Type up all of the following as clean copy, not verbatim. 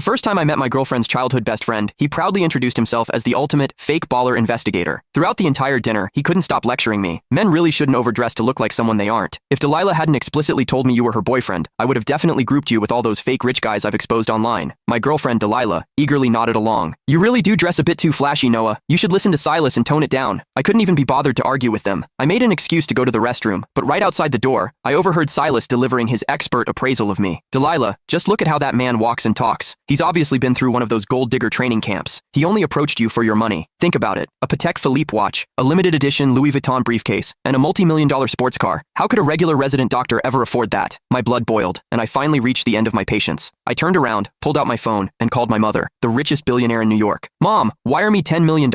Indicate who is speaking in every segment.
Speaker 1: first time I met my girlfriend's childhood best friend, he proudly introduced himself as the ultimate fake baller investigator. Throughout the entire dinner, he couldn't stop lecturing me. Men really shouldn't overdress to look like someone they aren't. If Delilah hadn't explicitly told me you were her boyfriend, I would have definitely grouped you with all those fake rich guys I've exposed online. My girlfriend, Delilah, eagerly nodded along. You really do dress a bit too flashy, Noah. You should listen to Silas and tone it down. I couldn't even be bothered to argue with them. I made an excuse to go to the restroom, but right outside the door, I overheard Silas delivering his expert appraisal of me. Delilah, just look at how that man walks and talks. He's obviously been through one of those gold digger training camps. He only approached you for your money. Think about it. A Patek Philippe watch, a limited edition Louis Vuitton briefcase, and a multi-million-dollar sports car. How could a regular resident doctor ever afford that? My blood boiled, and I finally reached the end of my patience. I turned around, pulled out my phone, and called my mother, the richest billionaire in New York. Mom, wire me $10 million.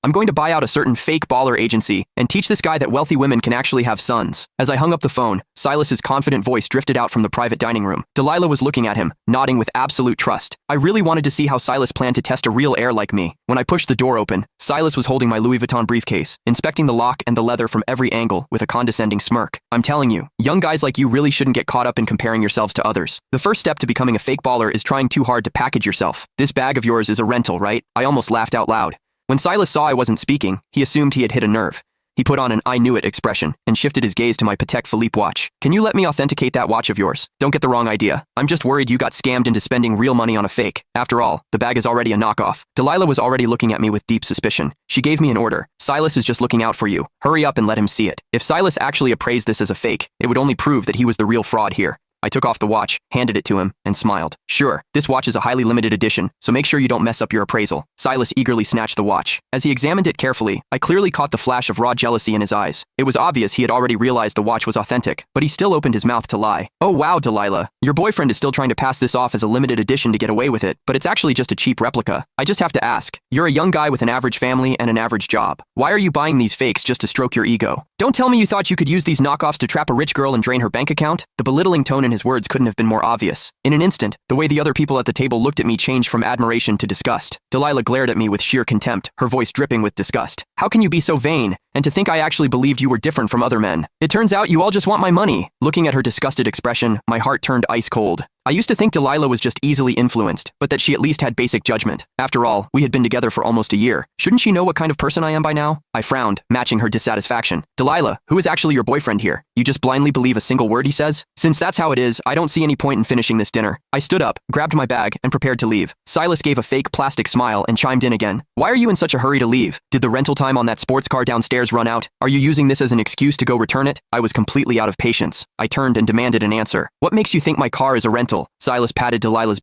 Speaker 1: I'm going to buy out a certain fake baller agency and teach this guy that wealthy women can actually have sons. As I hung up the phone, Silas's confident voice drifted out from the private dining room. Delilah was looking at him, nodding with absolute trust. I really wanted to see how Silas planned to test a real heir like me. When I pushed the door open, Silas was holding my Louis Vuitton briefcase, inspecting the lock and the leather from every angle with a condescending smirk. I'm telling you, young guys like you really shouldn't get caught up in comparing yourselves to others. The first step to becoming a fake baller is trying too hard to package yourself. This bag of yours is a rental, right? I almost laughed out loud. When Silas saw I wasn't speaking, he assumed he had hit a nerve. He put on an I knew it expression and shifted his gaze to my Patek Philippe watch. Can you let me authenticate that watch of yours? Don't get the wrong idea. I'm just worried you got scammed into spending real money on a fake. After all, the bag is already a knockoff. Delilah was already looking at me with deep suspicion. She gave me an order. Silas is just looking out for you. Hurry up and let him see it. If Silas actually appraised this as a fake, it would only prove that he was the real fraud here. I took off the watch, handed it to him, and smiled. Sure, this watch is a highly limited edition, so make sure you don't mess up your appraisal. Silas eagerly snatched the watch. As he examined it carefully, I clearly caught the flash of raw jealousy in his eyes. It was obvious he had already realized the watch was authentic, but he still opened his mouth to lie. Oh wow, Delilah. Your boyfriend is still trying to pass this off as a limited edition to get away with it, but it's actually just a cheap replica. I just have to ask. You're a young guy with an average family and an average job. Why are you buying these fakes just to stroke your ego? Don't tell me you thought you could use these knockoffs to trap a rich girl and drain her bank account? The belittling tone in his words couldn't have been more obvious. In an instant, the way the other people at the table looked at me changed from admiration to disgust. Delilah glared at me with sheer contempt, her voice dripping with disgust. How can you be so vain? And to think I actually believed you were different from other men. It turns out you all just want my money. Looking at her disgusted expression, my heart turned ice cold. I used to think Delilah was just easily influenced, but that she at least had basic judgment. After all, we had been together for almost a year. Shouldn't she know what kind of person I am by now? I frowned, matching her dissatisfaction. Delilah, who is actually your boyfriend here? You just blindly believe a single word he says? Since that's how it is, I don't see any point in finishing this dinner. I stood up, grabbed my bag, and prepared to leave. Silas gave a fake plastic smile and chimed in again. Why are you in such a hurry to leave? Did the rental time on that sports car downstairs run out? Are you using this as an excuse to go return it? I was completely out of patience. I turned and demanded an answer. What makes you think my car is a rental? Silas patted Delilah's